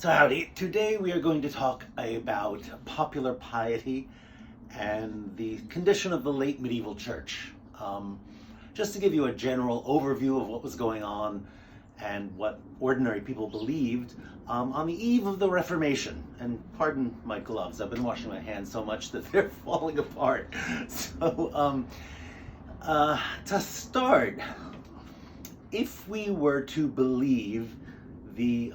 So howdy, today we are going to talk about popular piety and the condition of the late medieval church. Just to give you a general overview of what was going on and what ordinary people believed on the eve of the Reformation. And pardon my gloves, I've been washing my hands so much that they're falling apart. So to start, if we were to believe the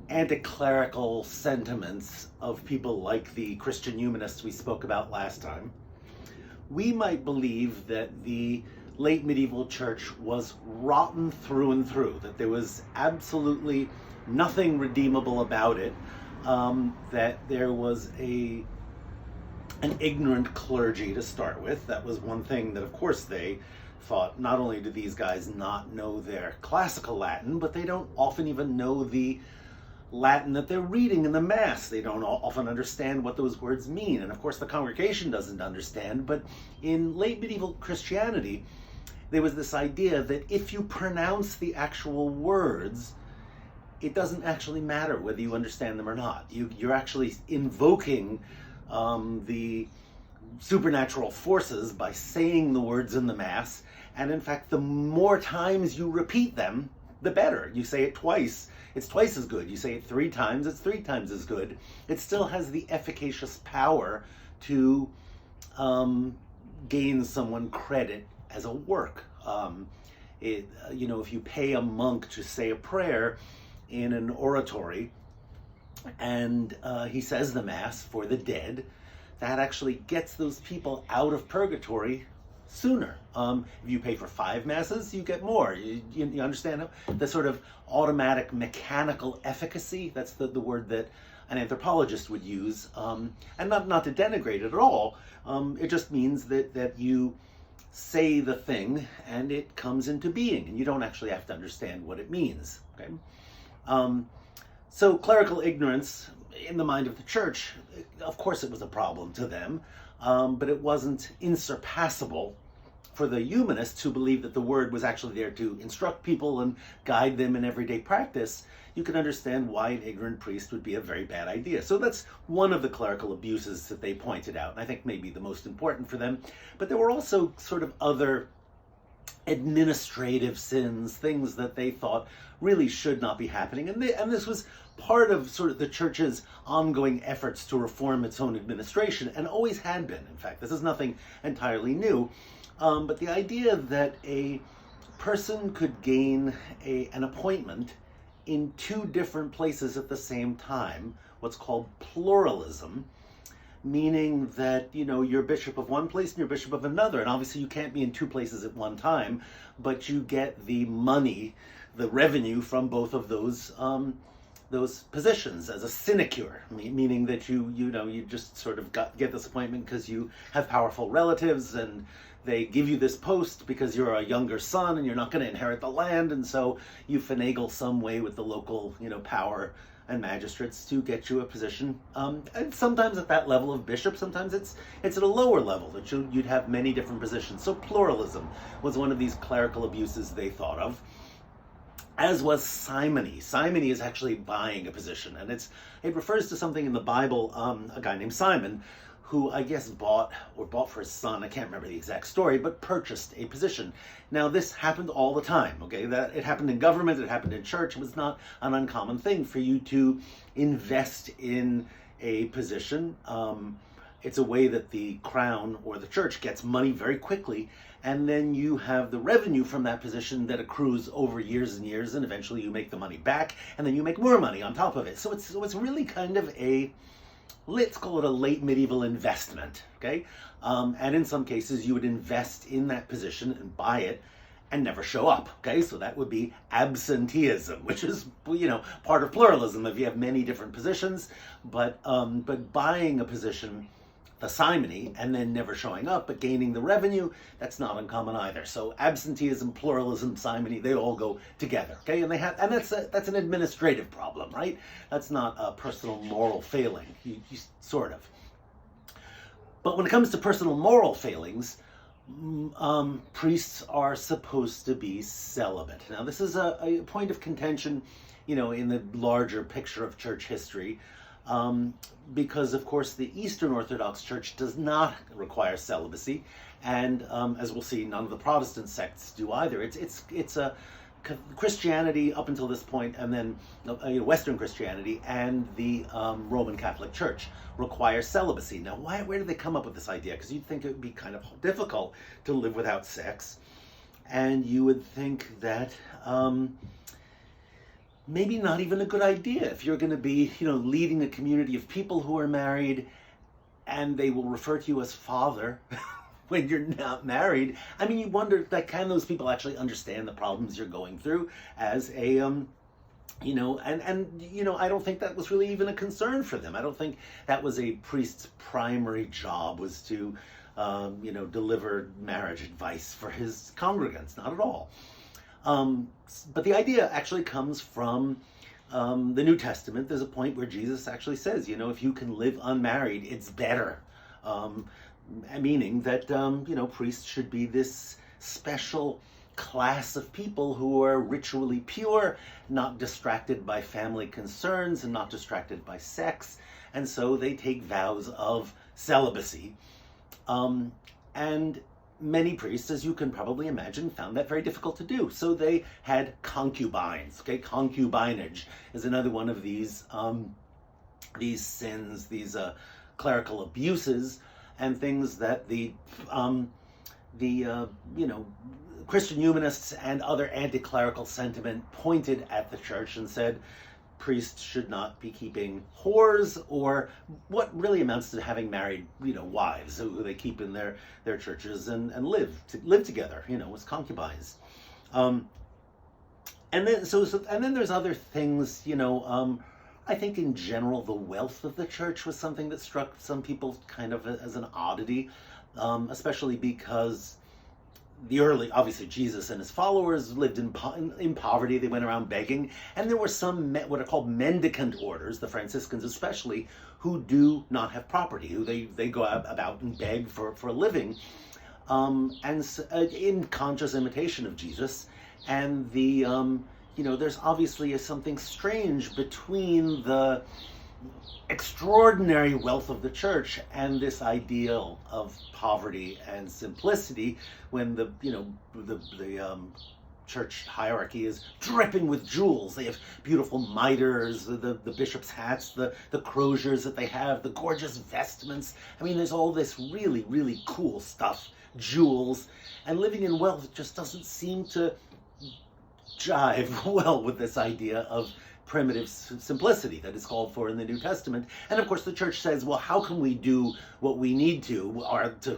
anti-clerical sentiments of people like the Christian humanists we spoke about last time, we might believe that the late medieval church was rotten through and through, that there was absolutely nothing redeemable about it, that there was an ignorant clergy to start with. That was one thing that, of course, they thought. Not only do these guys not know their classical Latin, but they don't often even know the Latin that they're reading in the Mass. They don't often understand what those words mean. And of course, the congregation doesn't understand. But in late medieval Christianity, there was this idea that if you pronounce the actual words, it doesn't actually matter whether you understand them or not. You're actually invoking the supernatural forces by saying the words in the Mass. And in fact, the more times you repeat them, the better. You say it twice, it's twice as good. You say it 3 times, it's 3 times as good. It still has the efficacious power to gain someone credit as a work. If you pay a monk to say a prayer in an oratory and he says the Mass for the dead, that actually gets those people out of purgatory sooner. If you pay for 5 masses, you get more. You understand the sort of automatic mechanical efficacy? That's the word that an anthropologist would use. And not to denigrate it at all. It just means that you say the thing and it comes into being, and you don't actually have to understand what it means. Okay. So clerical ignorance in the mind of the church, of course it was a problem to them, but it wasn't insurpassable for the humanists who believed that the word was actually there to instruct people and guide them in everyday practice. You can understand why an ignorant priest would be a very bad idea. So that's one of the clerical abuses that they pointed out, and I think maybe the most important for them. But there were also sort of other administrative sins, things that they thought really should not be happening. And this was part of sort of the church's ongoing efforts to reform its own administration, and always had been. In fact, this is nothing entirely new. But the idea that a person could gain an appointment in 2 different places at the same time, what's called pluralism, meaning that, you're bishop of one place and you're bishop of another. And obviously you can't be in 2 places at one time, but you get the money, the revenue from both of those positions as a sinecure, meaning that you just sort of get this appointment because you have powerful relatives and they give you this post because you're a younger son and you're not going to inherit the land, and so you finagle some way with the local power and magistrates to get you a position, and sometimes at that level of bishop, sometimes it's at a lower level that you'd have many different positions. So pluralism was one of these clerical abuses they thought of, as was simony. Simony is actually buying a position, and it refers to something in the Bible, a guy named Simon, who I guess bought for his son, I can't remember the exact story, but purchased a position. Now this happened all the time, okay? That it happened in government, it happened in church. It was not an uncommon thing for you to invest in a position. It's a way that the crown or the church gets money very quickly, and then you have the revenue from that position that accrues over years and years, and eventually you make the money back, and then you make more money on top of it. So it's really kind of let's call it a late medieval investment, okay? And in some cases, you would invest in that position and buy it and never show up, okay? So that would be absenteeism, which is, part of pluralism if you have many different positions, but buying a position, the simony, and then never showing up, but gaining the revenue, that's not uncommon either. So absenteeism, pluralism, simony, they all go together, okay? And that's an administrative problem, right? That's not a personal moral failing, you sort of. But when it comes to personal moral failings, priests are supposed to be celibate. Now, this is a point of contention, in the larger picture of church history, because, of course, the Eastern Orthodox Church does not require celibacy, and as we'll see, none of the Protestant sects do either. It's a Christianity up until this point, and then Western Christianity and the Roman Catholic Church require celibacy. Now, where did they come up with this idea? Because you'd think it would be kind of difficult to live without sex, and you would think that maybe not even a good idea if you're going to be, leading a community of people who are married, and they will refer to you as father. When you're not married. I mean, you wonder, can those people actually understand the problems you're going through as a, I don't think that was really even a concern for them. I don't think that was a priest's primary job, was to, deliver marriage advice for his congregants. Not at all. But the idea actually comes from the New Testament. There's a point where Jesus actually says, if you can live unmarried, it's better. Meaning that, priests should be this special class of people who are ritually pure, not distracted by family concerns and not distracted by sex, and so they take vows of celibacy. And many priests, as you can probably imagine, found that very difficult to do. So they had concubines. Okay, concubinage is another one of these sins, these clerical abuses, and things that the Christian humanists and other anti-clerical sentiment pointed at the church and said priests should not be keeping whores, or what really amounts to having married, wives who they keep in their churches and live together, as concubines. And then there's other things, I think in general, the wealth of the church was something that struck some people kind of as an oddity, especially because obviously Jesus and his followers lived in poverty. They went around begging, and there were some what are called mendicant orders, the Franciscans especially, who do not have property, who they go about and beg for a living, and in conscious imitation of Jesus. And there's obviously something strange between the extraordinary wealth of the church and this ideal of poverty and simplicity, when the church hierarchy is dripping with jewels. They have beautiful mitres, the bishop's hats, the croziers that they have, the gorgeous vestments. I mean, there's all this really, really cool stuff, jewels, and living in wealth just doesn't seem to jive well with this idea of primitive simplicity that is called for in the New Testament. And of course the church says, well, how can we do what we need to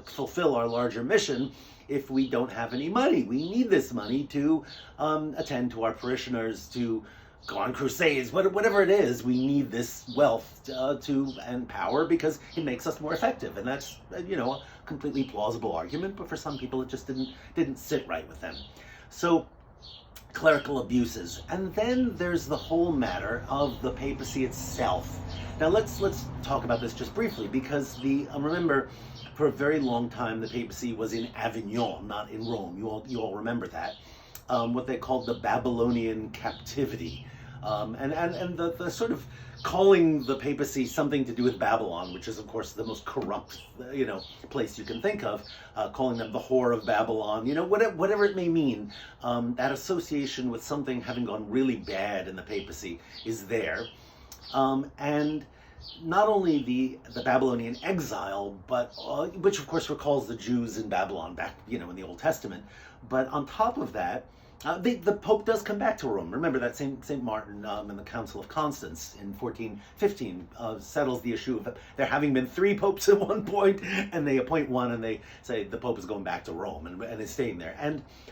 fulfill our larger mission if we don't have any money? We need this money to attend to our parishioners, to go on crusades, whatever it is. We need this wealth and power because it makes us more effective. And that's a completely plausible argument, but for some people it just didn't sit right with them. So clerical abuses. And then there's the whole matter of the papacy itself. Now let's talk about this just briefly, because remember, for a very long time the papacy was in Avignon, not in Rome. You all remember that. What they called the Babylonian captivity. And the sort of calling the papacy something to do with Babylon, which is of course the most corrupt, place you can think of, calling them the whore of Babylon, whatever it may mean, that association with something having gone really bad in the papacy is there. And not only the Babylonian exile, but which of course recalls the Jews in Babylon back, in the Old Testament, but on top of that, the Pope does come back to Rome. Remember that St. Martin in the Council of Constance in 1415 settles the issue of there having been 3 popes at one point, and they appoint one and they say the Pope is going back to Rome and is staying there.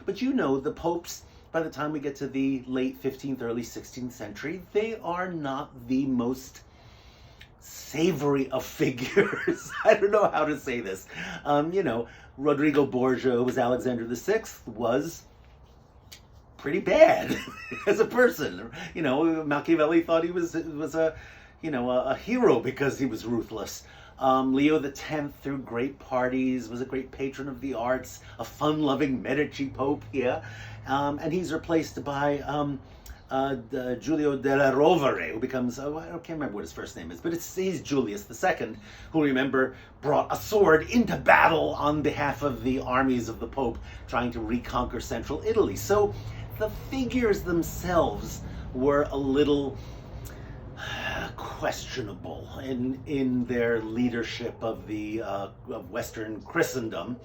But the popes, by the time we get to the late 15th, early 16th century, they are not the most savory of figures. I don't know how to say this. Rodrigo Borgia, who was Alexander VI, was pretty bad as a person. Machiavelli thought he was a hero because he was ruthless. Leo X threw great parties, was a great patron of the arts, a fun-loving Medici Pope, yeah. And he's replaced by Giulio della Rovere, who becomes, I can't remember what his first name is, but he's Julius II, who, remember, brought a sword into battle on behalf of the armies of the Pope trying to reconquer central Italy. So the figures themselves were a little questionable in their leadership of Western Christendom.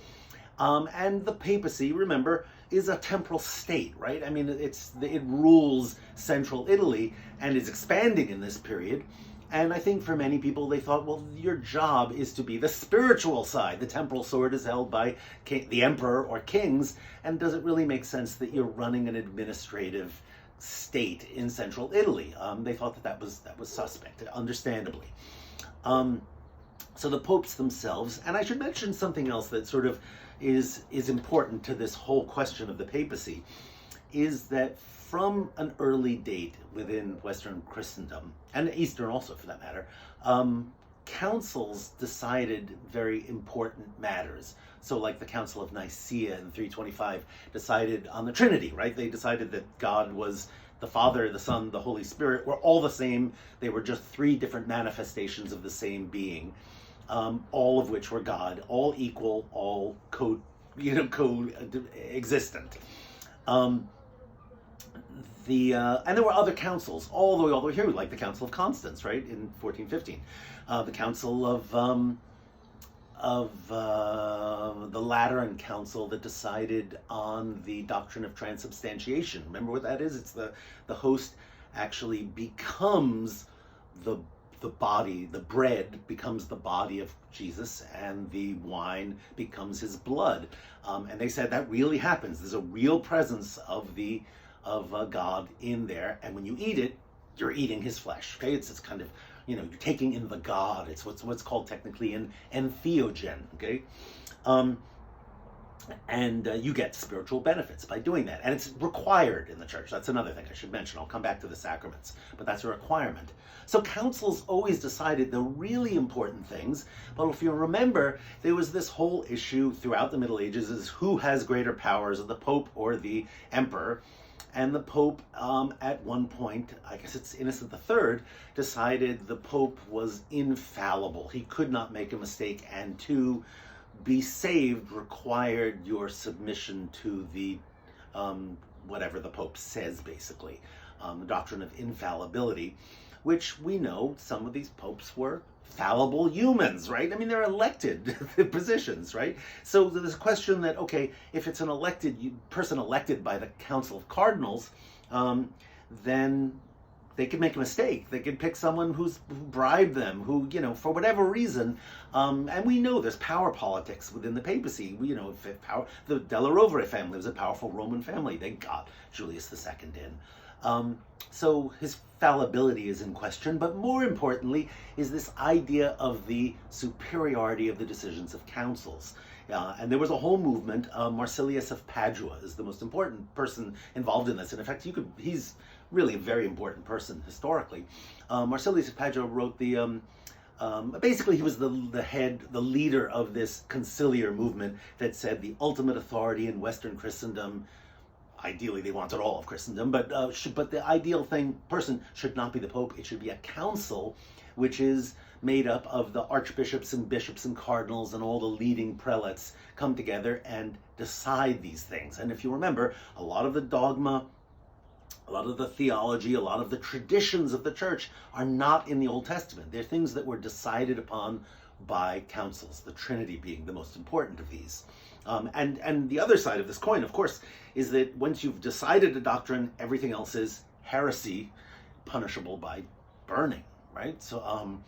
And the papacy, remember, is a temporal state, right? I mean, it rules central Italy and is expanding in this period. And I think for many people, they thought, well, your job is to be the spiritual side. The temporal sword is held by the emperor or kings, and does it really make sense that you're running an administrative state in central Italy? They thought that was suspect, understandably. So the popes themselves, and I should mention something else that sort of is important to this whole question of the papacy, is that from an early date within Western Christendom, and Eastern also for that matter, councils decided very important matters. So like the Council of Nicaea in 325 decided on the Trinity, right? They decided that God was the Father, the Son, the Holy Spirit were all the same. They were just three different manifestations of the same being, all of which were God, all equal, all co-existent. And there were other councils all the way here, like the Council of Constance, right, in 1415, the Council of the Lateran Council that decided on the doctrine of transubstantiation. Remember what that is? It's the host actually becomes the body, the bread becomes the body of Jesus, and the wine becomes his blood. And they said that really happens. There's a real presence of God in there, and when you eat it, you're eating his flesh. Okay, it's kind of, you're taking in the God. It's what's called technically an entheogen. Okay, and you get spiritual benefits by doing that, and it's required in the church. That's another thing I should mention. I'll come back to the sacraments, but that's a requirement. So councils always decided the really important things, but if you remember, there was this whole issue throughout the Middle Ages is who has greater powers, the Pope or the Emperor. And the Pope, at one point, I guess it's Innocent III, decided the Pope was infallible. He could not make a mistake, and to be saved required your submission to the whatever the Pope says, basically, the doctrine of infallibility, which we know some of these popes were fallible humans, right? I mean, they're elected positions, right? So there's a question that, okay, if it's an person elected by the Council of Cardinals, then they could make a mistake. They could pick someone who bribed them, who, for whatever reason, and we know there's power politics within the papacy. The Della Rovere family was a powerful Roman family. They got Julius II in. So his fallibility is in question, but more importantly is this idea of the superiority of the decisions of councils. And there was a whole movement. Marsilius of Padua is the most important person involved in this. And in fact, he's really a very important person historically. Marsilius of Padua wrote basically he was the leader of this conciliar movement that said the ultimate authority in Western Christendom, ideally they wanted all of Christendom, but the ideal person should not be the Pope. It should be a council, which is made up of the archbishops and bishops and cardinals and all the leading prelates come together and decide these things. And if you remember, a lot of the dogma, a lot of the theology, a lot of the traditions of the church are not in the Old Testament. They're things that were decided upon by councils, the Trinity being the most important of these. And the other side of this coin, of course, is that once you've decided a doctrine, everything else is heresy, punishable by burning, right? So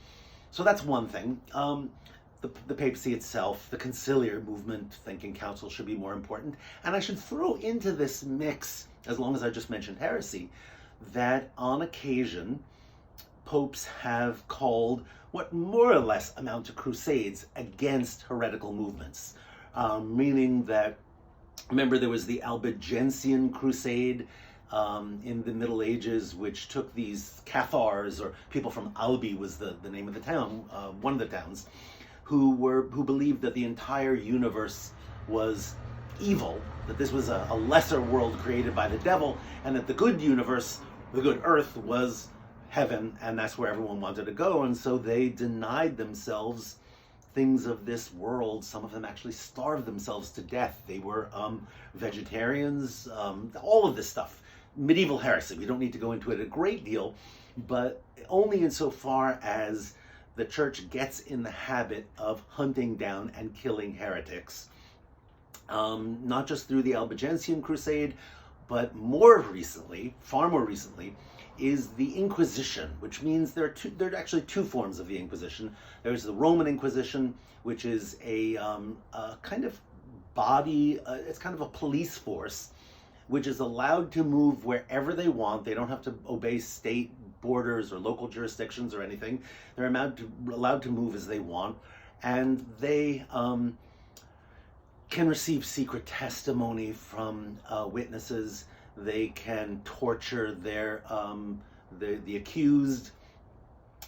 that's one thing. The papacy itself, the conciliar movement, thinking council should be more important. And I should throw into this mix, as long as I just mentioned heresy, that on occasion, popes have called what more or less amount to crusades against heretical movements. Meaning that, remember, there was the Albigensian crusade in the Middle Ages, which took these Cathars, or people from Albi was the name of the town, one of the towns, who believed that the entire universe was evil, that this was a lesser world created by the devil, and that the good universe, the good earth, was heaven, and that's where everyone wanted to go. And so they denied themselves things of this world. Some of them actually starved themselves to death. They were vegetarians, all of this stuff. Medieval heresy. We don't need to go into it a great deal, but only insofar as the church gets in the habit of hunting down and killing heretics. Not just through the Albigensian Crusade, but more recently, far more recently, is the Inquisition, which means there are actually two forms of the Inquisition. There's the Roman Inquisition, which is a kind of body, it's kind of a police force, which is allowed to move wherever they want. They don't have to obey state borders or local jurisdictions or anything. They're allowed to move as they want, and they can receive secret testimony from witnesses. They can torture the accused.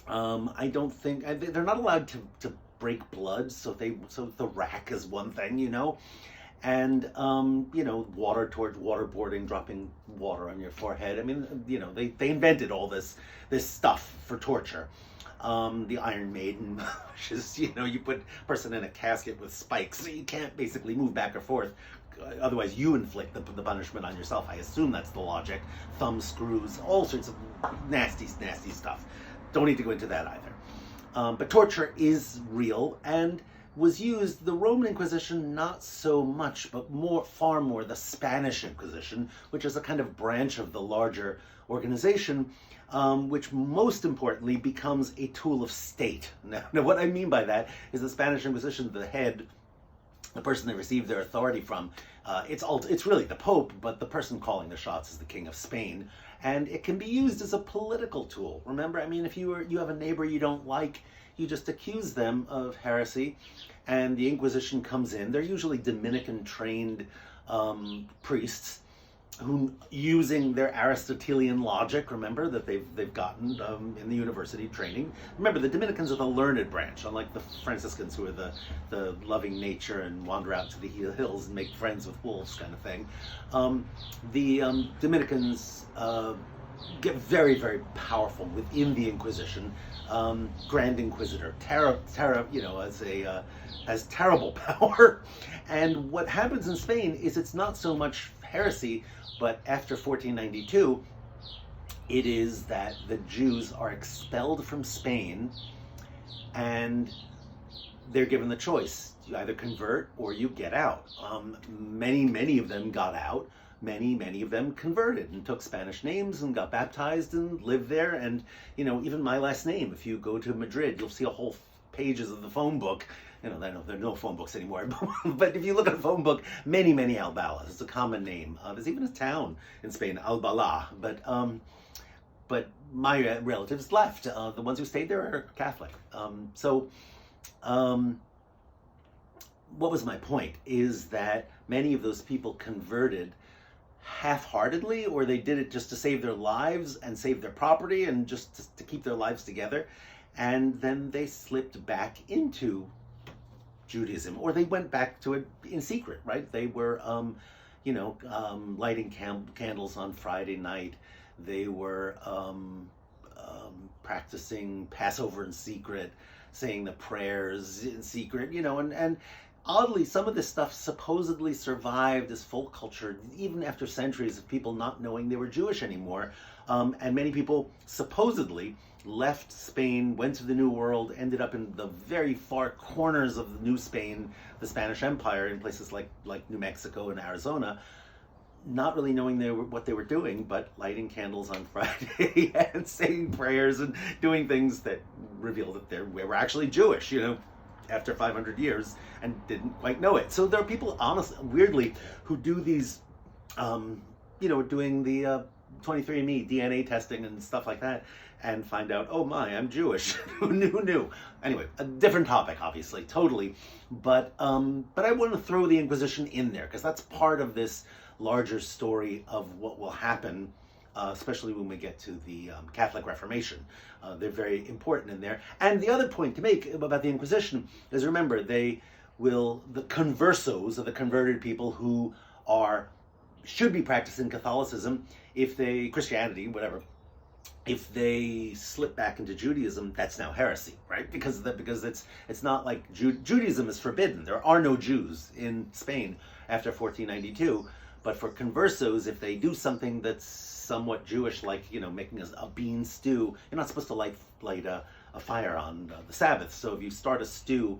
I don't think they're not allowed to break blood. So the rack is one thing, and waterboarding, dropping water on your forehead. I mean, they invented all this stuff for torture. The Iron Maiden, which is, you put a person in a casket with spikes, so you can't basically move back or forth. Otherwise, you inflict the punishment on yourself. I assume that's the logic. Thumb screws, all sorts of nasty stuff. Don't need to go into that either. But torture is real and was used. The Roman Inquisition, not so much, but far more the Spanish Inquisition, which is a kind of branch of the larger organization, which most importantly becomes a tool of state. Now, what I mean by that is the Spanish Inquisition, the person they received their authority from, it's really the Pope, but the person calling the shots is the King of Spain, and it can be used as a political tool. Remember, I mean, if you have a neighbor you don't like, you just accuse them of heresy, and the Inquisition comes in. They're usually Dominican-trained priests who, using their Aristotelian logic, remember, that they've gotten in the university training. Remember, the Dominicans are the learned branch, unlike the Franciscans, who are the loving nature and wander out to the hills and make friends with wolves kind of thing. The Dominicans get very, very powerful within the Inquisition. Grand Inquisitor, has terrible power. And what happens in Spain is it's not so much heresy, but after 1492, it is that the Jews are expelled from Spain, and they're given the choice: you either convert or you get out. Many of them got out. Many of them converted and took Spanish names and got baptized and lived there. And even my last name, if you go to Madrid, you'll see a whole pages of the phone book. There are no phone books anymore, but if you look at a phone book, many Albalas. It's a common name. There's even a town in Spain, Albala, but my relatives left. The ones who stayed there are Catholic. What was my point? Is that many of those people converted half-heartedly, or they did it just to save their lives and save their property and just to keep their lives together, and then they slipped back into Judaism, or they went back to it in secret, right? They were, lighting candles on Friday night. They were practicing Passover in secret, saying the prayers in secret, and oddly, some of this stuff supposedly survived as folk culture, even after centuries of people not knowing they were Jewish anymore. And many people supposedly left Spain, went to the New World, ended up in the very far corners of the New Spain, the Spanish Empire, in places like New Mexico and Arizona, not really knowing what they were doing, but lighting candles on Friday and saying prayers and doing things that revealed that they were actually Jewish, after 500 years, and didn't quite know it. So there are people, honestly, weirdly, who do these, doing the 23andMe DNA testing and stuff like that, and find out, oh my, I'm Jewish. Who knew? Anyway, a different topic, obviously, totally. But I want to throw the Inquisition in there, because that's part of this larger story of what will happen especially when we get to the Catholic Reformation. They're very important in there. And the other point to make about the Inquisition is, remember, the conversos, or the converted people who should be practicing Catholicism, Christianity, whatever, if they slip back into Judaism, that's now heresy, right? Because it's not like Judaism is forbidden. There are no Jews in Spain after 1492. But for conversos, if they do something that's somewhat Jewish, like making a bean stew, you're not supposed to light a fire on the Sabbath. So if you start a stew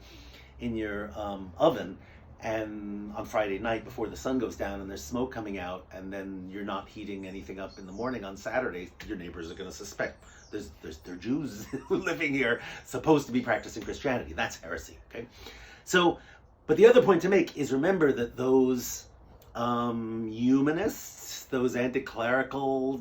in your oven, and on Friday night before the sun goes down and there's smoke coming out, and then you're not heating anything up in the morning on Saturday, your neighbors are going to suspect they're Jews living here, supposed to be practicing Christianity. That's heresy, okay? So, but the other point to make is, remember that those humanists, those anti-clerical,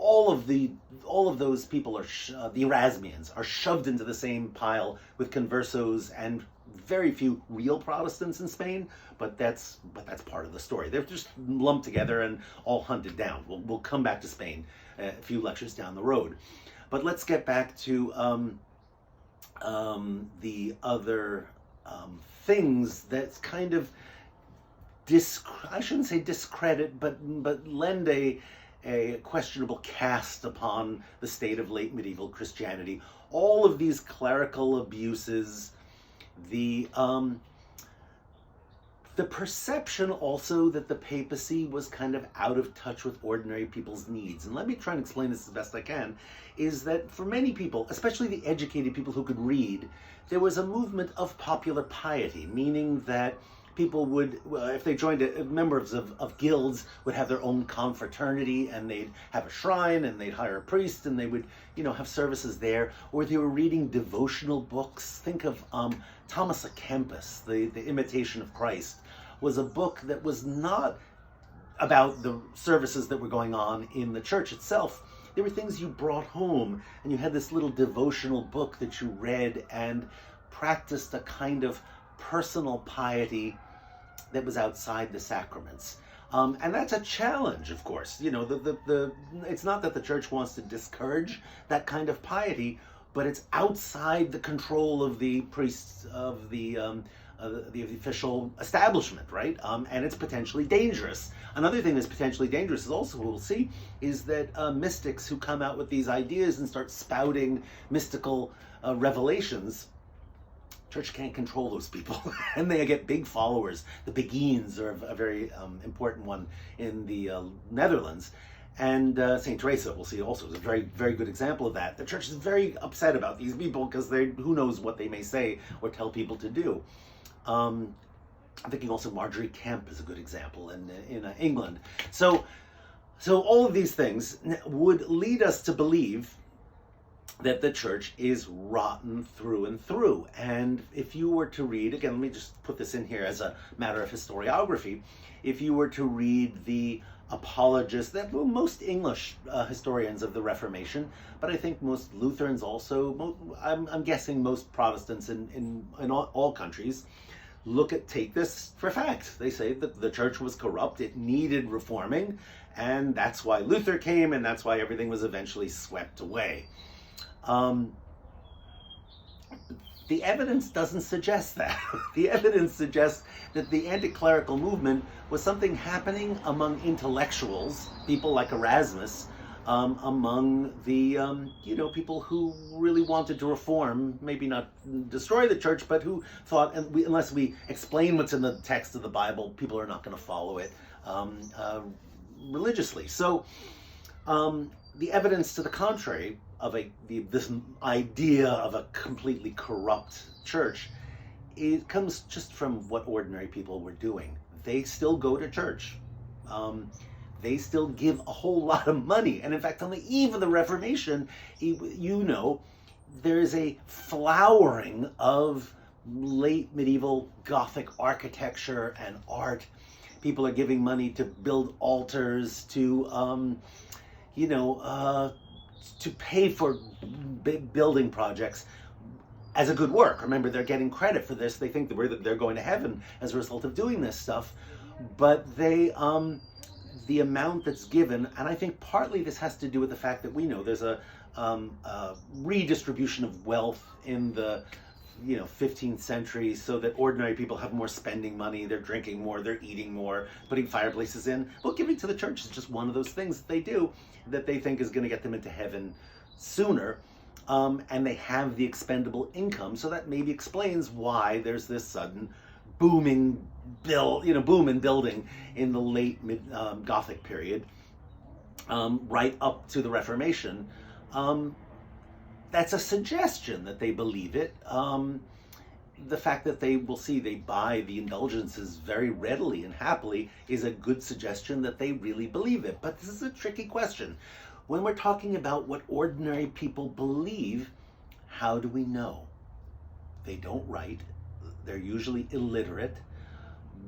all of those people the Erasmians are shoved into the same pile with conversos and very few real Protestants in Spain, but that's part of the story. They're just lumped together and all hunted down. We'll come back to Spain a few lectures down the road, but let's get back to the other things that's kind of I shouldn't say discredit, but lend a questionable cast upon the state of late medieval Christianity. All of these clerical abuses, the perception also that the papacy was kind of out of touch with ordinary people's needs. And let me try and explain this as best I can, is that for many people, especially the educated people who could read, there was a movement of popular piety, meaning that people would, if they joined members of guilds, would have their own confraternity, and they'd have a shrine, and they'd hire a priest, and they would, have services there. Or they were reading devotional books. Think of Thomas à Kempis, the Imitation of Christ, was a book that was not about the services that were going on in the church itself. There were things you brought home, and you had this little devotional book that you read and practiced a kind of personal piety that was outside the sacraments. And that's a challenge, of course. It's not that the church wants to discourage that kind of piety, but it's outside the control of the priests, of the official establishment, right? And it's potentially dangerous. Another thing that's potentially dangerous is also, we'll see, is that mystics who come out with these ideas and start spouting mystical revelations, church can't control those people, and they get big followers. The Beguines are a very important one in the Netherlands, and Saint Teresa, we'll see, also is a very, very good example of that. The church is very upset about these people because who knows what they may say or tell people to do. I'm thinking also Marjorie Kemp is a good example in England. So all of these things would lead us to believe that the church is rotten through and through. And if you were to read, again, let me just put this in here as a matter of historiography, if you were to read the apologists, most English historians of the Reformation, but I think most Lutherans also, I'm guessing most Protestants in all countries, take this for fact. They say that the church was corrupt, it needed reforming, and that's why Luther came, and that's why everything was eventually swept away. The evidence doesn't suggest that. The evidence suggests that the anti-clerical movement was something happening among intellectuals, people like Erasmus, among the people who really wanted to reform, maybe not destroy the church, but who thought, unless we explain what's in the text of the Bible, people are not going to follow it religiously. So the evidence to the contrary of this idea of a completely corrupt church, it comes just from what ordinary people were doing. They still go to church. They still give a whole lot of money. And in fact, on the eve of the Reformation, there's a flowering of late medieval Gothic architecture and art. People are giving money to build altars, to pay for building projects as a good work. Remember, they're getting credit for this. They think that they're going to heaven as a result of doing this stuff. But the amount that's given, and I think partly this has to do with the fact that we know there's a redistribution of wealth in the 15th century, so that ordinary people have more spending money, they're drinking more, they're eating more, putting fireplaces in. Well, giving to the church is just one of those things that they do that they think is going to get them into heaven sooner. And they have the expendable income, so that maybe explains why there's this sudden boom in building in the late Gothic period, right up to the Reformation. That's a suggestion that they believe it. The fact that they buy the indulgences very readily and happily is a good suggestion that they really believe it. But this is a tricky question. When we're talking about what ordinary people believe, how do we know? They don't write. They're usually illiterate.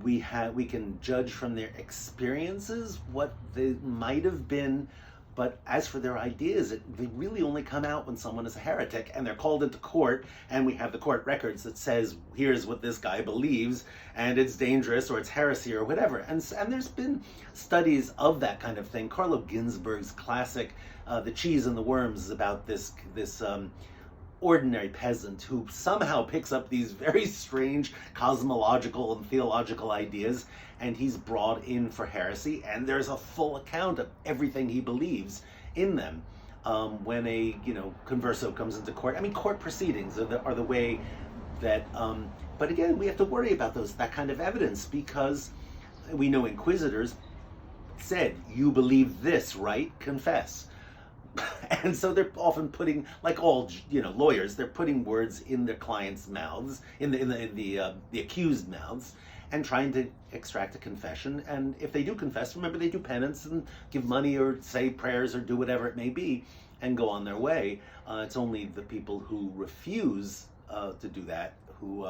We can judge from their experiences what they might have been, but as for their ideas, they really only come out when someone is a heretic and they're called into court, and we have the court records that says, here's what this guy believes, and it's dangerous or it's heresy or whatever. And there's been studies of that kind of thing. Carlo Ginzburg's classic, The Cheese and the Worms, is about this ordinary peasant who somehow picks up these very strange cosmological and theological ideas, and he's brought in for heresy, and there's a full account of everything he believes in them. When a converso comes into court, I mean, court proceedings are the way that, but again, we have to worry about that kind of evidence, because we know inquisitors said, you believe this, right? Confess. And so they're often putting, like all lawyers, they're putting words in their clients' mouths, in the accused mouths, and trying to extract a confession. And if they do confess, remember, they do penance and give money or say prayers or do whatever it may be and go on their way. It's only the people who refuse to do that, who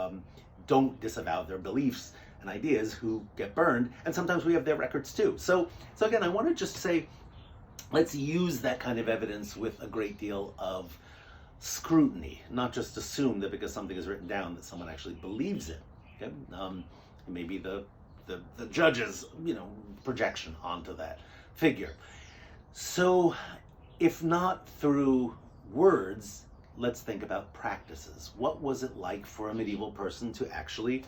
don't disavow their beliefs and ideas, who get burned. And sometimes we have their records too. So again, I want to just say, let's use that kind of evidence with a great deal of scrutiny, not just assume that because something is written down that someone actually believes it. Okay? Maybe the judge's projection onto that figure. So if not through words, let's think about practices. What was it like for a medieval person to actually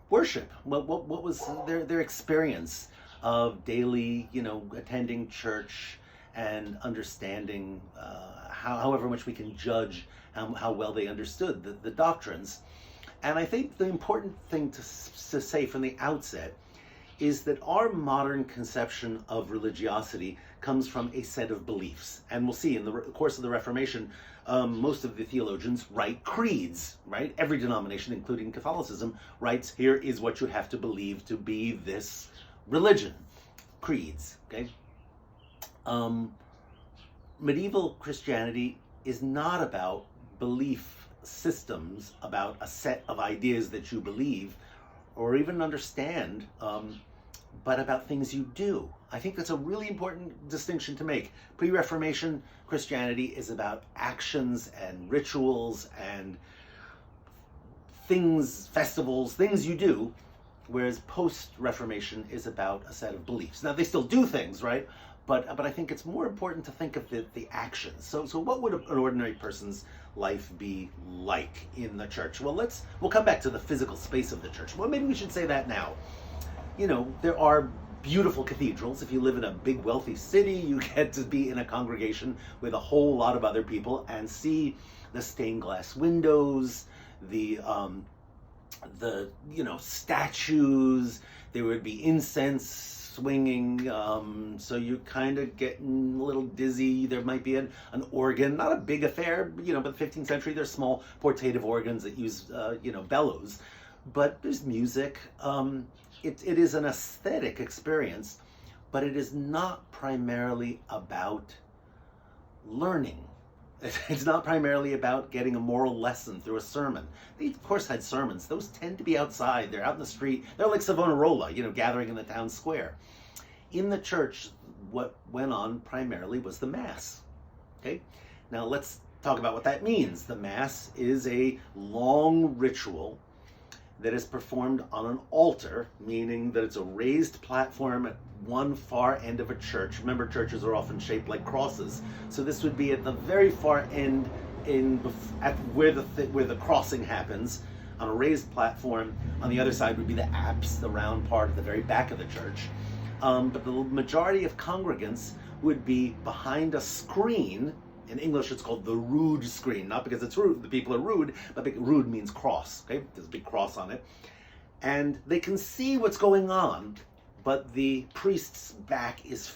worship? What was their experience of daily, attending church and understanding, however much we can judge how well they understood the doctrines. And I think the important thing to say from the outset is that our modern conception of religiosity comes from a set of beliefs. And we'll see in the course of the Reformation, most of the theologians write creeds, right? Every denomination, including Catholicism, writes, here is what you have to believe to be this religion. Creeds, okay? Medieval Christianity is not about belief systems, about a set of ideas that you believe or even understand, but about things you do. I think that's a really important distinction to make. Pre-Reformation Christianity is about actions and rituals and things, festivals, things you do, whereas post-Reformation is about a set of beliefs. Now, they still do things, right? But I think it's more important to think of the actions. So what would an ordinary person's life be like in the church? Well, we'll come back to the physical space of the church. Well, maybe we should say that now. There are beautiful cathedrals. If you live in a big, wealthy city, you get to be in a congregation with a whole lot of other people and see the stained glass windows, the statues. There would be incense swinging, so you're kind of getting a little dizzy. There might be an organ, not a big affair, but the 15th century, there's small portative organs that use, bellows, but there's music. It is an aesthetic experience, but it is not primarily about learning. It's not primarily about getting a moral lesson through a sermon. They, of course, had sermons. Those tend to be outside. They're out in the street. They're like Savonarola, gathering in the town square. In the church, what went on primarily was the Mass. Okay? Now, let's talk about what that means. The Mass is a long ritual that is performed on an altar, meaning that it's a raised platform at one far end of a church. Remember, churches are often shaped like crosses, so this would be at the very far end, at where the crossing happens, on a raised platform. On the other side would be the apse, the round part at the very back of the church. But the majority of congregants would be behind a screen. In English, it's called the rood screen, not because it's rude, the people are rude, but rood means cross, okay? There's a big cross on it. And they can see what's going on, but the priest's back is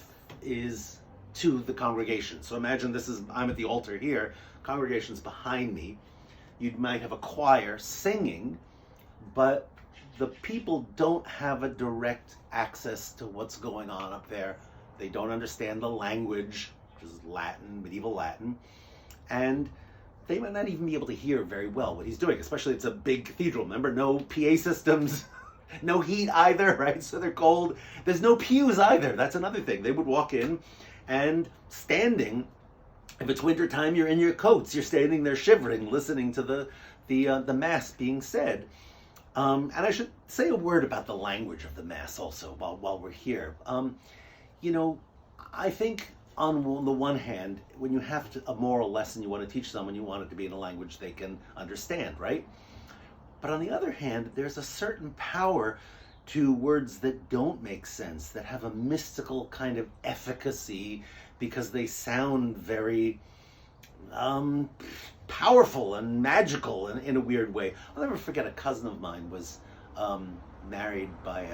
to the congregation. So imagine I'm at the altar here, congregation's behind me. You might have a choir singing, but the people don't have a direct access to what's going on up there. They don't understand the language, which is Latin, medieval Latin, and they might not even be able to hear very well what he's doing, especially it's a big cathedral. Remember, no PA systems, no heat either, right? So they're cold. There's no pews either. That's another thing. They would walk in and standing, if it's wintertime, you're in your coats, you're standing there shivering, listening to the Mass being said. And I should say a word about the language of the Mass also while we're here. I think on the one hand, when you have a moral lesson you want to teach someone, you want it to be in a language they can understand, right? But on the other hand, there's a certain power to words that don't make sense, that have a mystical kind of efficacy because they sound very powerful and magical in a weird way. I'll never forget, a cousin of mine was married by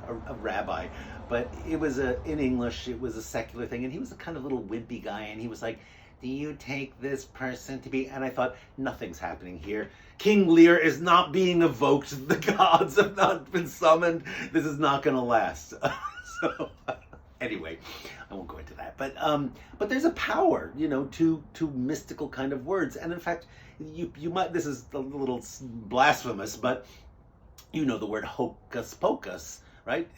a rabbi, but it was in English, it was a secular thing, and he was a kind of little wimpy guy, and he was like, do you take this person to be, and I thought, nothing's happening here. King Lear is not being evoked, the gods have not been summoned, this is not going to last. So anyway, I won't go into that, but there's a power, to mystical kind of words, and in fact, you might, this is a little blasphemous, but the word hocus pocus, right?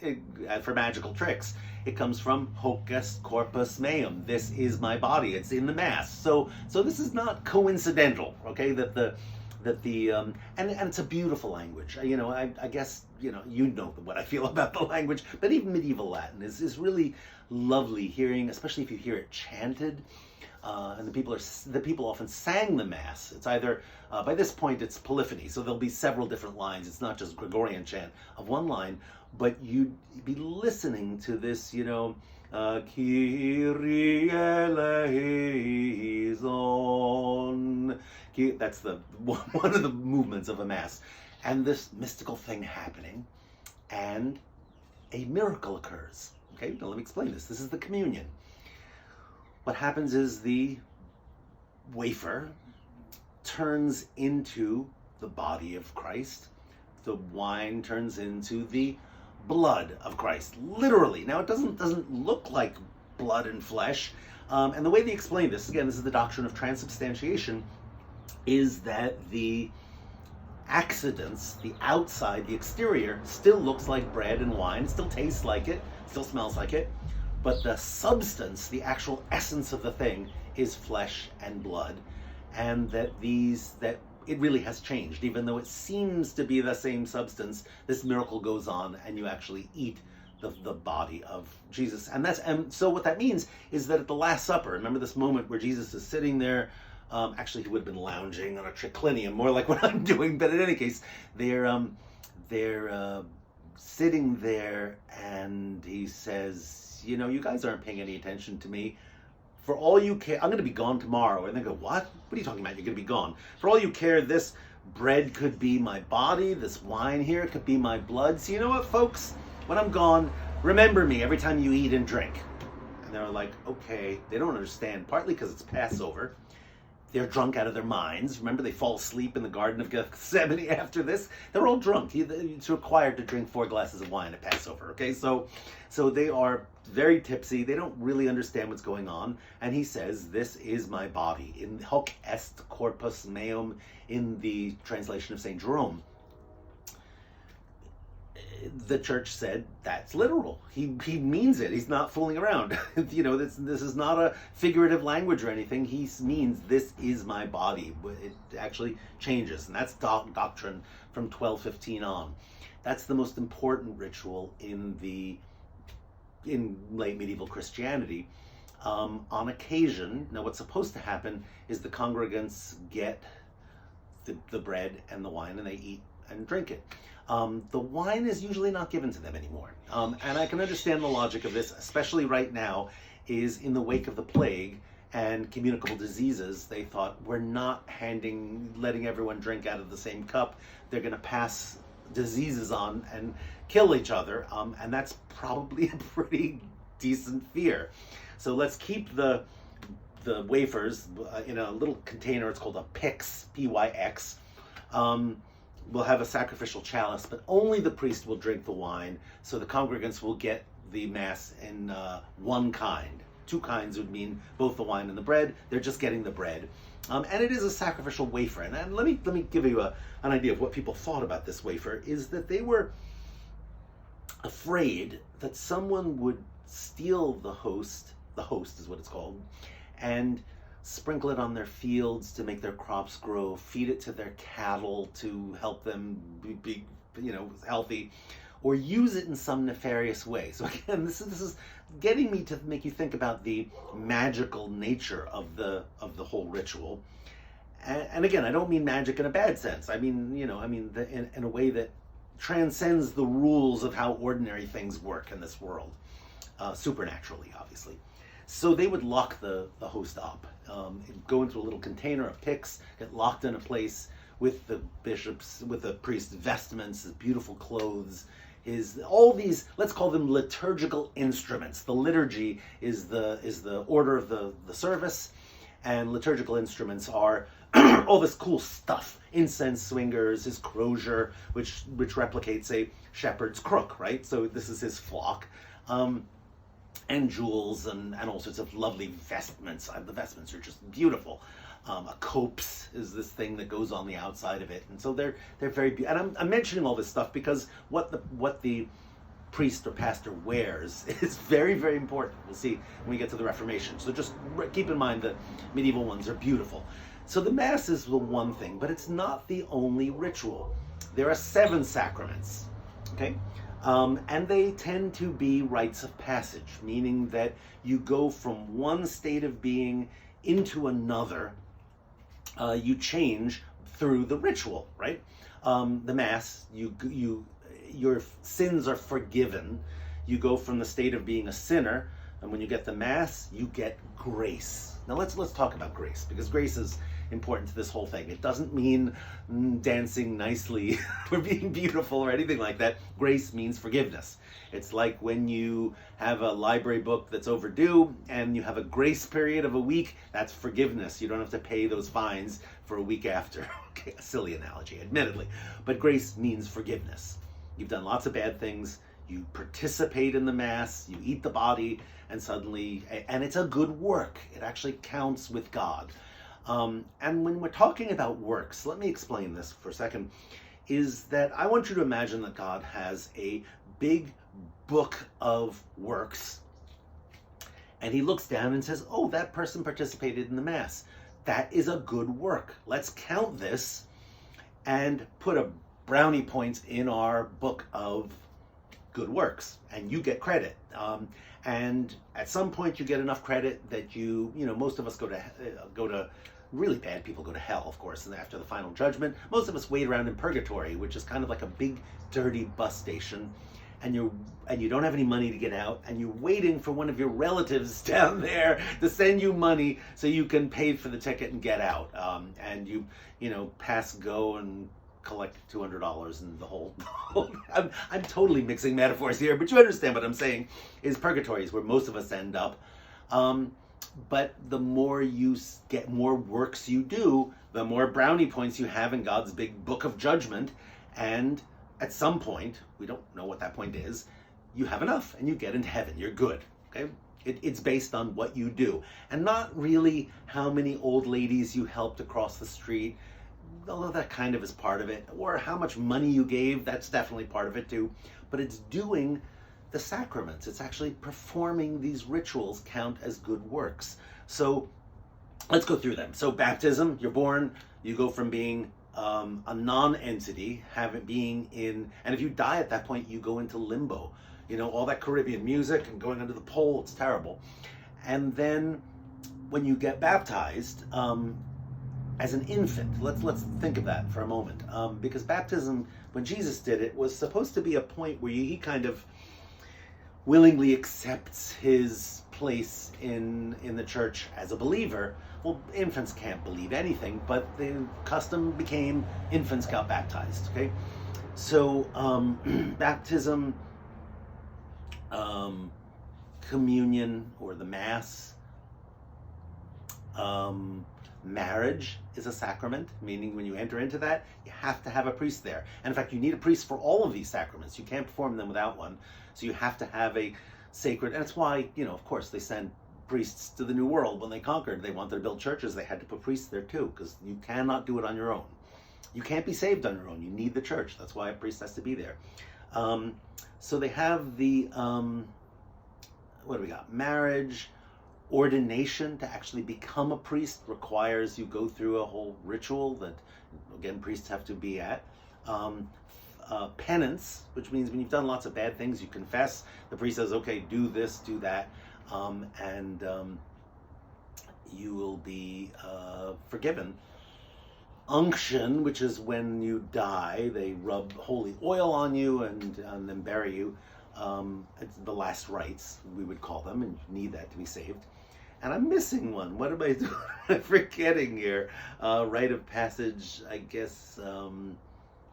For magical tricks. It comes from hocus corpus meum. This is my body. It's in the Mass. So this is not coincidental, okay? And it's a beautiful language. I guess, what I feel about the language, but even medieval Latin is really lovely hearing, especially if you hear it chanted. And the people often sang the Mass. It's either, by this point, it's polyphony, so there'll be several different lines. It's not just Gregorian chant of one line, but you'd be listening to this, Kyrie eleison. That's one of the movements of a Mass. And this mystical thing happening, and a miracle occurs. Okay, now let me explain this. This is the communion. What happens is the wafer turns into the body of Christ. The wine turns into the blood of Christ, literally. Now, it doesn't look like blood and flesh. And the way they explain this, again, this is the doctrine of transubstantiation, is that the accidents, the outside, the exterior, still looks like bread and wine, still tastes like it, still smells like it, but the substance, the actual essence of the thing, is flesh and blood, and that it really has changed. Even though it seems to be the same substance, this miracle goes on, and you actually eat the body of Jesus. And so what that means is that at the Last Supper, remember this moment where Jesus is sitting there, actually he would have been lounging on a triclinium, more like what I'm doing, but in any case, they're sitting there, and he says, you guys aren't paying any attention to me. For all you care, I'm going to be gone tomorrow. And they go, what? What are you talking about? You're going to be gone. For all you care, this bread could be my body. This wine here could be my blood. So you know what, folks? When I'm gone, remember me every time you eat and drink. And they're like, okay. They don't understand, partly because it's Passover. They're drunk out of their minds. Remember, they fall asleep in the Garden of Gethsemane after this. They're all drunk. It's required to drink 4 glasses of wine at Passover, okay? So they are very tipsy. They don't really understand what's going on. And he says, this is my body. In hoc est corpus meum, in the translation of St. Jerome. the church said that's literal. He means it. He's not fooling around. This is not a figurative language or anything. He means this is my body. It actually changes, and that's doctrine from 1215 on. That's the most important ritual in late medieval Christianity. On occasion, now what's supposed to happen is the congregants get the bread and the wine, and they eat and drink it. The wine is usually not given to them anymore. And I can understand the logic of this, especially right now, is in the wake of the plague and communicable diseases. They thought, we're not letting everyone drink out of the same cup. They're going to pass diseases on and kill each other. And that's probably a pretty decent fear. So let's keep the wafers in a little container. It's called a pyx, P-Y-X. We'll have a sacrificial chalice, but only the priest will drink the wine, so the congregants will get the mass in one kind. Two kinds would mean both the wine and the bread. They're just getting the bread. And it is a sacrificial wafer. And let me give you an idea of what people thought about this wafer, is that they were afraid that someone would steal the host is what it's called, and sprinkle it on their fields to make their crops grow, feed it to their cattle to help them be healthy, or use it in some nefarious way. So again, this is getting me to make you think about the magical nature of the whole ritual. And again, I don't mean magic in a bad sense. I mean, in a way that transcends the rules of how ordinary things work in this world, supernaturally, obviously. So they would lock the host up, go into a little container, a pyx, get locked in a place with the priest's vestments, his beautiful clothes, all these, let's call them liturgical instruments. The liturgy is the order of the service, and liturgical instruments are all this cool stuff. Incense swingers, his crozier, which replicates a shepherd's crook, right? So this is his flock. And jewels and all sorts of lovely vestments. The vestments are just beautiful. A copse is this thing that goes on the outside of it, and so they're very beautiful. And I'm mentioning all this stuff because what the priest or pastor wears is very, very important. We'll see when we get to the Reformation. So just keep in mind that medieval ones are beautiful. So the Mass is the one thing, but it's not the only ritual. There are 7 sacraments. Okay. And they tend to be rites of passage, meaning that you go from one state of being into another. You change through the ritual, right? The Mass, your sins are forgiven. You go from the state of being a sinner, and when you get the Mass, you get grace. Now let's talk about grace, because grace is important to this whole thing. It doesn't mean dancing nicely or being beautiful or anything like that. Grace means forgiveness. It's like when you have a library book that's overdue and you have a grace period of a week, that's forgiveness. You don't have to pay those fines for a week after. Okay, a silly analogy, admittedly. But grace means forgiveness. You've done lots of bad things. You participate in the Mass, you eat the body, and it's a good work. It actually counts with God. And when we're talking about works, let me explain this for a second, is that I want you to imagine that God has a big book of works, and he looks down and says, oh, that person participated in the Mass. That is a good work. Let's count this and put a brownie point in our book of good works, and you get credit. And at some point you get enough credit that most of us go to really bad people go to hell, of course, and after the final judgment. Most of us wait around in purgatory, which is kind of like a big dirty bus station, and you don't have any money to get out, and you're waiting for one of your relatives down there to send you money so you can pay for the ticket and get out. And you pass go and collect $200 and the whole I'm totally mixing metaphors here, but you understand what I'm saying, is purgatory is where most of us end up. But the more you get, more works you do, the more brownie points you have in God's big book of judgment. And at some point, we don't know what that point is, you have enough and you get into heaven. You're good. Okay? It's based on what you do, and not really how many old ladies you helped across the street. although that kind of is part of it, or how much money you gave, that's definitely part of it too. But it's doing the sacraments. It's actually performing these rituals count as good works. So let's go through them. So baptism, you're born, you go from being a non-entity, being in, and if you die at that point, you go into limbo. You know, all that Caribbean music and going under the pole, it's terrible. And then when you get baptized, as an infant, let's think of that for a moment, because baptism, when Jesus did it, was supposed to be a point where he kind of willingly accepts his place in the church as a believer. Well, infants can't believe anything, but the custom became infants got baptized. Okay, so baptism, communion or the mass, marriage is a sacrament, meaning when you enter into that, you have to have a priest there. And in fact, you need a priest for all of these sacraments. You can't perform them without one. So you have to have a sacred, and that's why, you know, of course, they sent priests to the New World when they conquered. They wanted to build churches. They had to put priests there too, because you cannot do it on your own. You can't be saved on your own. You need the church. That's why a priest has to be there. So they have the, what do we got? Marriage. Ordination, to actually become a priest, requires you go through a whole ritual that, again, priests have to be at. Penance, which means when you've done lots of bad things, you confess. The priest says, okay, do this, do that, and you will be forgiven. Unction, which is when you die, they rub holy oil on you and then bury you. It's the last rites, we would call them, and you need that to be saved. And I'm missing one. What am I doing? I'm forgetting here. Rite of passage, I guess,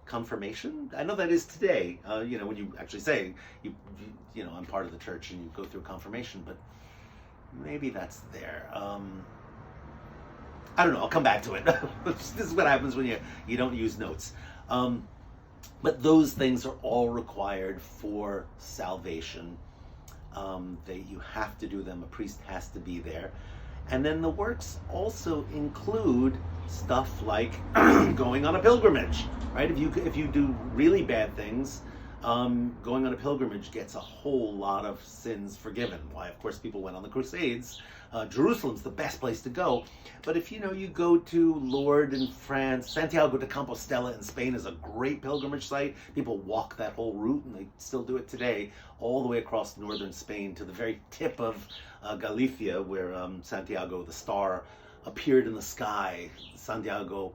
confirmation? I know that is today. You know, when you actually say, you know, I'm part of the church and you go through confirmation, but maybe that's there. I don't know, I'll come back to it. This is what happens when you don't use notes. But those things are all required for salvation. That you have to do them. A priest has to be there. And then the works also include stuff like going on a pilgrimage, right? If you do really bad things, going on a pilgrimage gets a whole lot of sins forgiven. Why, of course, people went on the Crusades. Jerusalem's the best place to go. But if you go to Lourdes in France, Santiago de Compostela in Spain is a great pilgrimage site. People walk that whole route, and they still do it today, all the way across northern Spain to the very tip of Galicia, where Santiago, the star, appeared in the sky. Santiago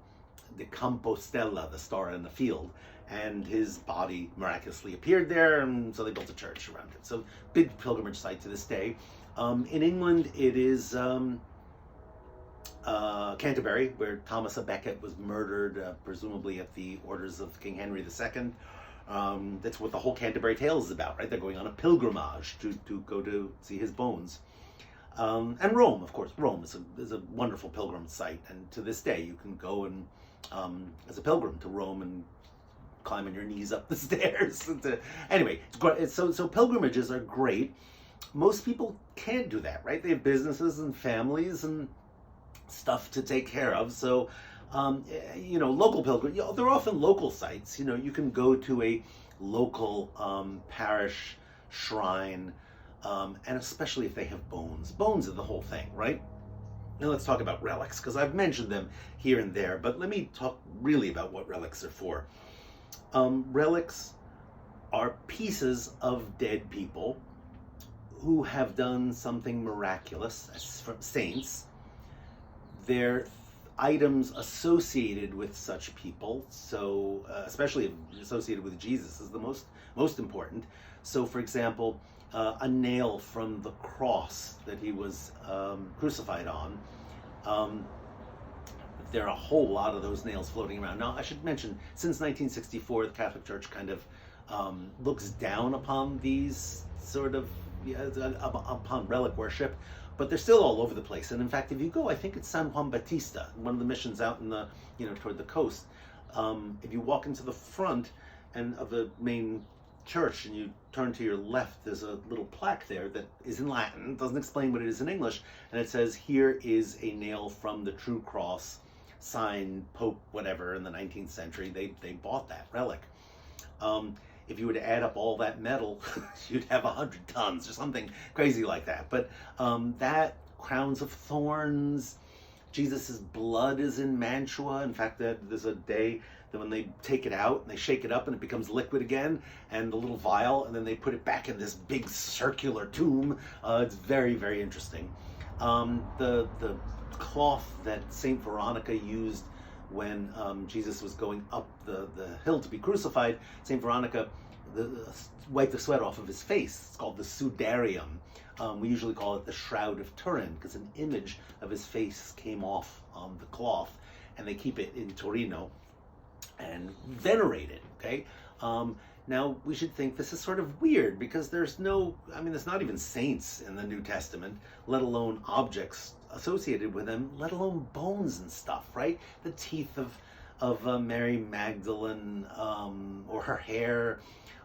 de Compostela, the star in the field. And his body miraculously appeared there, and so they built a church around it. So big pilgrimage site to this day. In England, it is Canterbury, where Thomas à Becket was murdered, presumably at the orders of King Henry II. That's what the whole Canterbury Tales is about, right? They're going on a pilgrimage to go to see his bones. And Rome, of course. Rome is a wonderful pilgrim site, and to this day, you can go and as a pilgrim to Rome and climb on your knees up the stairs. Anyway, so pilgrimages are great. Most people can't do that, right? They have businesses and families and stuff to take care of. So, local pilgrims, they're often local sites. You can go to a local parish shrine, and especially if they have bones. Bones are the whole thing, right? Now let's talk about relics, because I've mentioned them here and there, but let me talk really about what relics are for. Relics are pieces of dead people who have done something miraculous, as saints. They're items associated with such people, so especially associated with Jesus is the most important. So, for example, a nail from the cross that he was crucified on. There are a whole lot of those nails floating around. Now, I should mention, since 1964, the Catholic Church kind of looks down upon these sort of upon relic worship, but they're still all over the place. And in fact, if you go, I think it's San Juan Bautista, one of the missions out in the toward the coast. If you walk into the front of the main church and you turn to your left, there's a little plaque there that is in Latin. It doesn't explain what it is in English, and it says, "Here is a nail from the true cross, sign Pope whatever in the 19th century, they bought that relic. If you were to add up all that metal, you'd have 100 tons or something crazy like that. But that crowns of thorns, Jesus's blood is in Mantua. In fact, there's a day that when they take it out and they shake it up and it becomes liquid again, and the little vial, and then they put it back in this big circular tomb. It's very, very interesting. The cloth that Saint Veronica used when Jesus was going up the hill to be crucified, Saint Veronica wiped the sweat off of his face. It's called the sudarium. We usually call it the Shroud of Turin, because an image of his face came off the cloth, and they keep it in Torino and venerate it, okay? Now, we should think this is sort of weird, because there's not even saints in the New Testament, let alone objects associated with them, let alone bones and stuff, right? The teeth of Mary Magdalene, or her hair,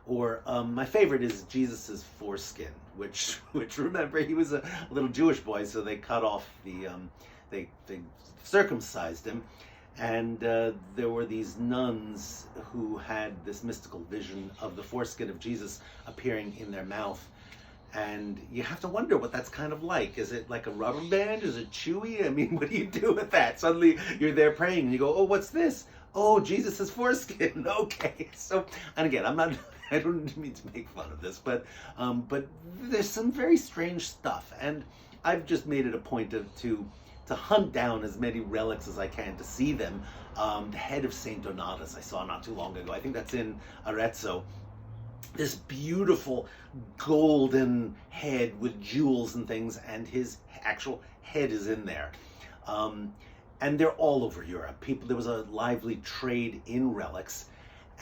or my favorite is Jesus's foreskin, which remember, he was a little Jewish boy, so they cut off they circumcised him, and there were these nuns who had this mystical vision of the foreskin of Jesus appearing in their mouth. And you have to wonder what that's kind of like. Is it like a rubber band? Is it chewy? I mean, what do you do with that? Suddenly you're there praying and you go, oh, what's this? Oh, Jesus' foreskin. Okay. So, and again, I don't mean to make fun of this, but there's some very strange stuff. And I've just made it a point to hunt down as many relics as I can to see them. The head of Saint Donatus I saw not too long ago. I think that's in Arezzo. This beautiful golden head with jewels and things, and his actual head is in there. And they're all over Europe. There was a lively trade in relics,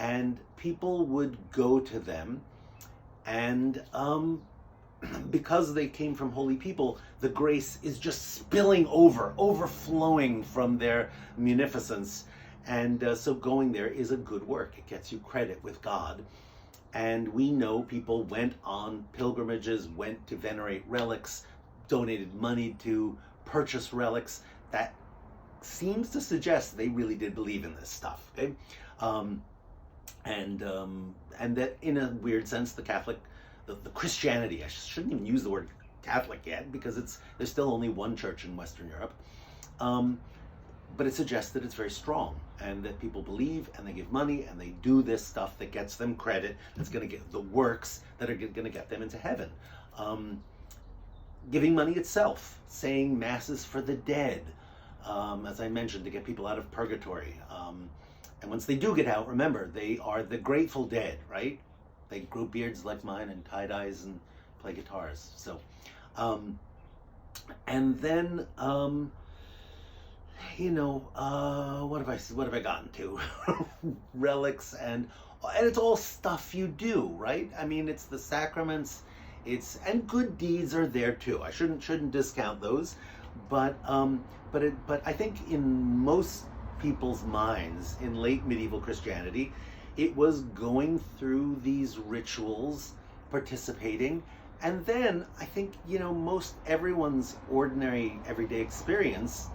and people would go to them, and because they came from holy people, the grace is just spilling over, overflowing from their munificence. And so going there is a good work. It gets you credit with God. And we know people went on pilgrimages, went to venerate relics, donated money to purchase relics. That seems to suggest they really did believe in this stuff. Okay? And that in a weird sense, the Christianity, I shouldn't even use the word Catholic yet, because there's still only one church in Western Europe. But it suggests that it's very strong, and that people believe, and they give money, and they do this stuff that gets them credit, that's going to get the works that are going to get them into heaven. Giving money itself, saying masses for the dead, as I mentioned, to get people out of purgatory. And once they do get out, remember, they are the Grateful Dead, right? They grow beards like mine and tie-dyes and play guitars. So, and then, what have I gotten to? Relics, and it's all stuff you do, right? I mean, it's the sacraments, and good deeds are there too. I shouldn't discount those, but I think in most people's minds in late medieval Christianity, it was going through these rituals, participating, and then I think, most everyone's ordinary everyday experience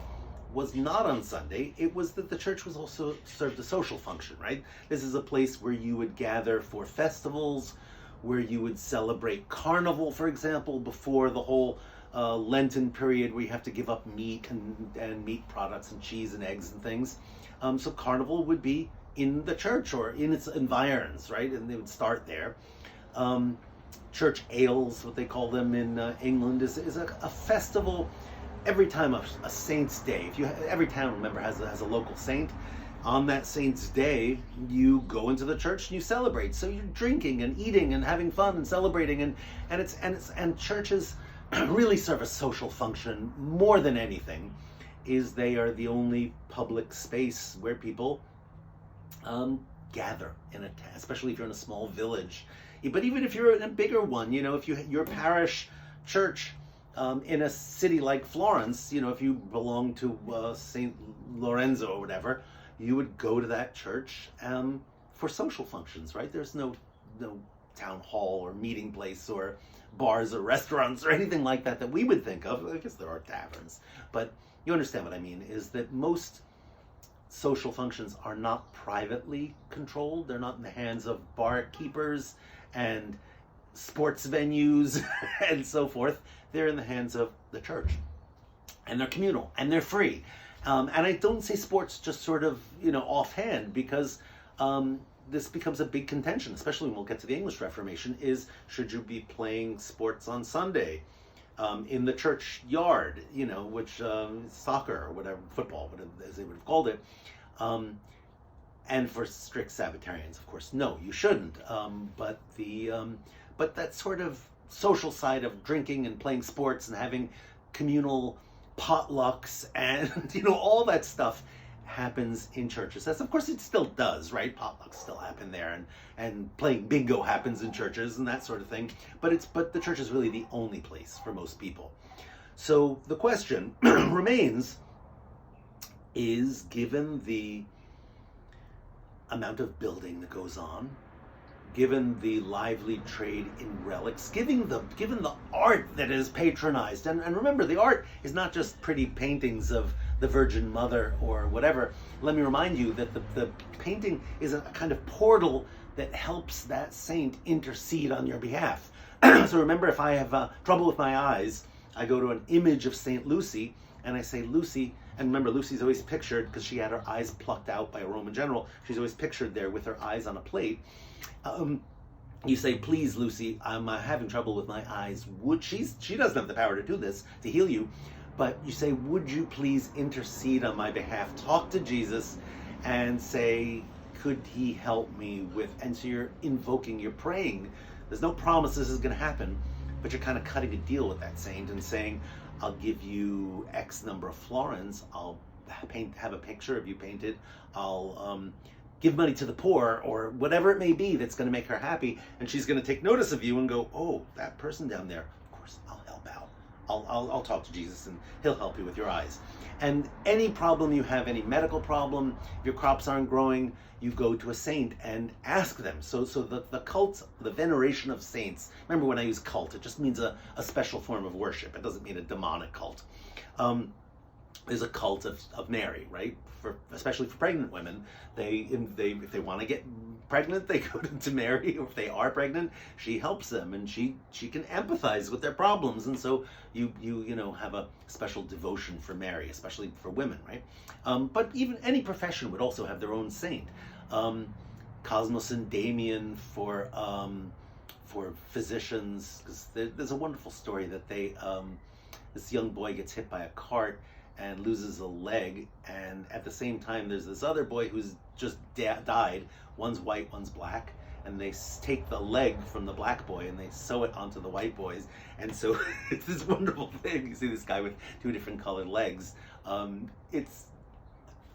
was not on Sunday. It was that the church was also served a social function, right? This is a place where you would gather for festivals, where you would celebrate Carnival, for example, before the whole Lenten period where you have to give up meat and meat products and cheese and eggs and things. So Carnival would be in the church or in its environs, right? And they would start there. Church ales, what they call them in England, is a festival. Every time a saint's day, every town, remember, has a local saint. On that saint's day, you go into the church and you celebrate. So you're drinking and eating and having fun and celebrating, and churches really serve a social function more than anything. They are the only public space where people gather especially if you're in a small village. But even if you're in a bigger one, if your parish church. In a city like Florence, if you belong to St. Lorenzo or whatever, you would go to that church for social functions, right? There's no town hall or meeting place or bars or restaurants or anything like that we would think of. I guess there are taverns, but you understand what I mean, is that most social functions are not privately controlled. They're not in the hands of barkeepers and sports venues and so forth. They're in the hands of the church, and they're communal, and they're free. And I don't say sports just sort of, offhand, because this becomes a big contention, especially when we'll get to the English Reformation, is should you be playing sports on Sunday in the church yard, which soccer or whatever, football, whatever, as they would have called it. And for strict Sabbatarians, of course, no, you shouldn't. But that sort of social side of drinking and playing sports and having communal potlucks and all that stuff happens in churches. As of course it still does, right? Potlucks still happen there, and playing bingo happens in churches and that sort of thing. But the church is really the only place for most people. So the question remains, is, given the amount of building that goes on, given the lively trade in relics, given the art that is patronized, and remember, the art is not just pretty paintings of the Virgin Mother or whatever. Let me remind you that the painting is a kind of portal that helps that saint intercede on your behalf. So remember, if I have trouble with my eyes, I go to an image of Saint Lucy and I say, Lucy, and remember, Lucy's always pictured, because she had her eyes plucked out by a Roman general, she's always pictured there with her eyes on a plate. You say, please, Lucy, I'm having trouble with my eyes. She doesn't have the power to do this, to heal you, but you say, would you please intercede on my behalf? Talk to Jesus and say, could he help me with, and so you're invoking, you're praying. There's no promise this is going to happen, but you're kind of cutting a deal with that saint and saying, I'll give you X number of florins, I'll have a picture of you painted, I'll give money to the poor, or whatever it may be that's going to make her happy, and she's going to take notice of you and go, oh, that person down there, of course, I'll help out. I'll talk to Jesus and he'll help you with your eyes. And any problem you have, any medical problem, if your crops aren't growing, you go to a saint and ask them. So the cult, the veneration of saints, remember when I use cult, it just means a special form of worship. It doesn't mean a demonic cult. There's a cult of Mary, right? Especially for pregnant women, if they want to get pregnant, they go to Mary, or if they are pregnant, she helps them, and she can empathize with their problems, and so you have a special devotion for Mary, especially for women, right? But even any profession would also have their own saint. Cosmos and Damien for physicians, because there's a wonderful story that this young boy gets hit by a cart and loses a leg, and at the same time there's this other boy who's just died. One's white, one's black, and they take the leg from the black boy and they sew it onto the white boys, and so it's this wonderful thing. You see this guy with two different colored legs. It's,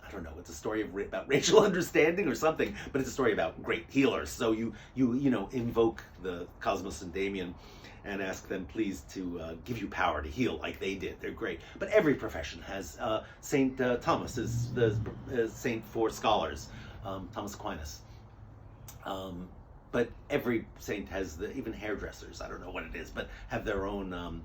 I don't know, it's a story about racial understanding or something, but it's a story about great healers. So you invoke the Cosmos and Damien and ask them, please, to give you power to heal like they did. They're great. But every profession has Saint Thomas is the saint for scholars, Thomas Aquinas. But every saint has even hairdressers, I don't know what it is, but have their own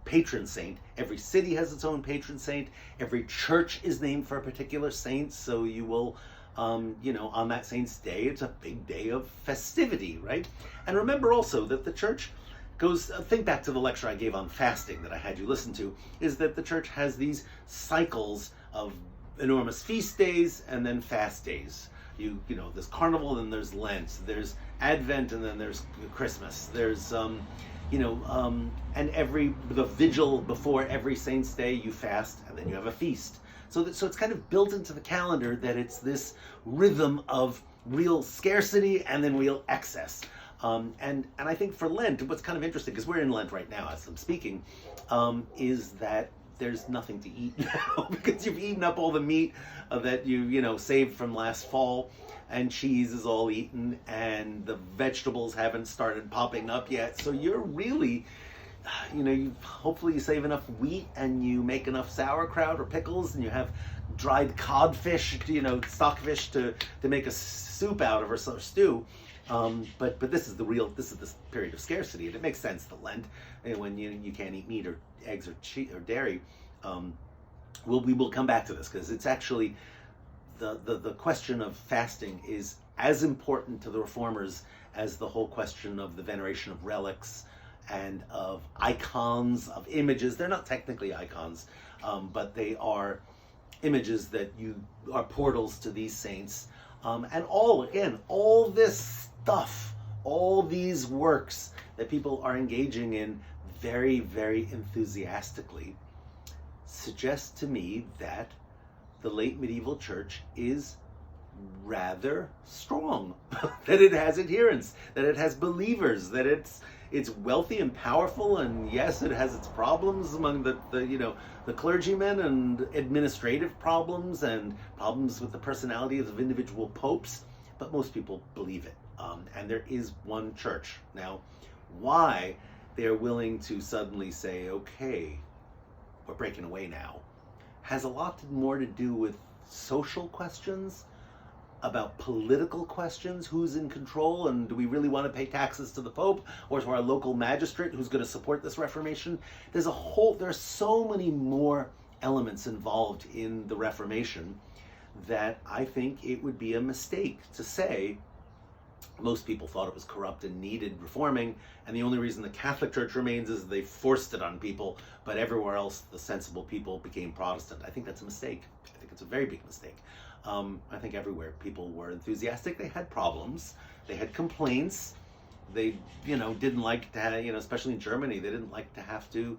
patron saint. Every city has its own patron saint. Every church is named for a particular saint. So you will, on that saint's day, it's a big day of festivity, right? And remember also that the church goes, think back to the lecture I gave on fasting that I had you listen to, is that the church has these cycles of enormous feast days and then fast days. There's Carnival, then there's Lent, there's Advent, and then there's Christmas. There's, and the vigil before every saint's day, you fast, and then you have a feast. So it's kind of built into the calendar that it's this rhythm of real scarcity and then real excess. And I think for Lent, what's kind of interesting, because we're in Lent right now as I'm speaking, is that there's nothing to eat now because you've eaten up all the meat that you saved from last fall, and cheese is all eaten, and the vegetables haven't started popping up yet. So you're really, hopefully you save enough wheat and you make enough sauerkraut or pickles, and you have dried codfish, stockfish to make a soup out of, or stew. But this is this period of scarcity, and it makes sense that Lent, when you can't eat meat or eggs or dairy. We will come back to this, because it's actually the question of fasting is as important to the reformers as the whole question of the veneration of relics and of icons, of images. They're not technically icons, but they are images that are portals to these saints. And all this stuff, all these works that people are engaging in very, very enthusiastically, suggests to me that the late medieval church is rather strong, that it has adherents, that it has believers, that it's wealthy and powerful, and yes, it has its problems among the clergymen, and administrative problems and problems with the personalities of individual popes, but most people believe it. And there is one church. Now, why they're willing to suddenly say, okay, we're breaking away now, has a lot more to do with social questions, about political questions, who's in control, and do we really want to pay taxes to the Pope or to our local magistrate who's going to support this Reformation? There's so many more elements involved in the Reformation that I think it would be a mistake to say most people thought it was corrupt and needed reforming, and the only reason the Catholic Church remains is they forced it on people, but everywhere else the sensible people became Protestant. I think that's a mistake. I think it's a very big mistake. I think everywhere people were enthusiastic. They had problems. They had complaints. They, didn't like to have, especially in Germany, they didn't like to have to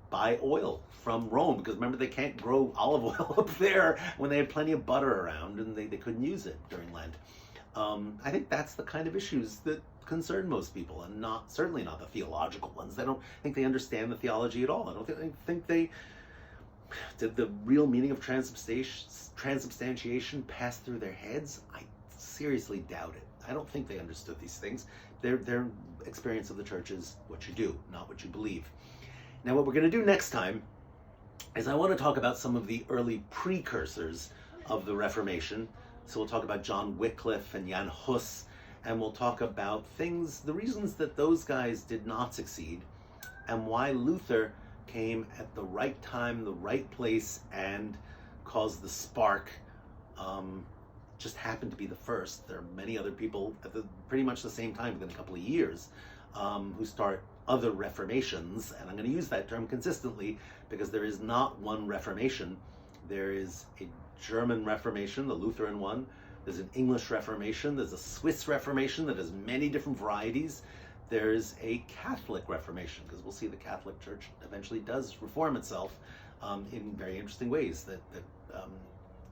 buy oil from Rome, because remember, they can't grow olive oil up there when they had plenty of butter around, and they couldn't use it during Lent. I think that's the kind of issues that concern most people, and certainly not the theological ones. They don't think they understand the theology at all. I don't think they did the real meaning of transubstantiation pass through their heads. I seriously doubt it. I don't think they understood these things. Their experience of the church is what you do, not what you believe. Now, what we're going to do next time is I want to talk about some of the early precursors of the Reformation. So we'll talk about John Wycliffe and Jan Hus, and we'll talk about the reasons that those guys did not succeed, and why Luther came at the right time, the right place, and caused the spark. Just happened to be the first. There are many other people at pretty much the same time, within a couple of years, who start other reformations, and I'm going to use that term consistently because there is not one Reformation. There is a German Reformation, the Lutheran one. There's an English Reformation. There's a Swiss Reformation that has many different varieties. There's a Catholic Reformation, because we'll see the Catholic Church eventually does reform itself in very interesting ways that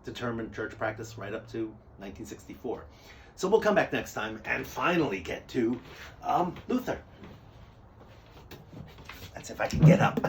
determined church practice right up to 1964. So we'll come back next time and finally get to Luther. That's if I can get up.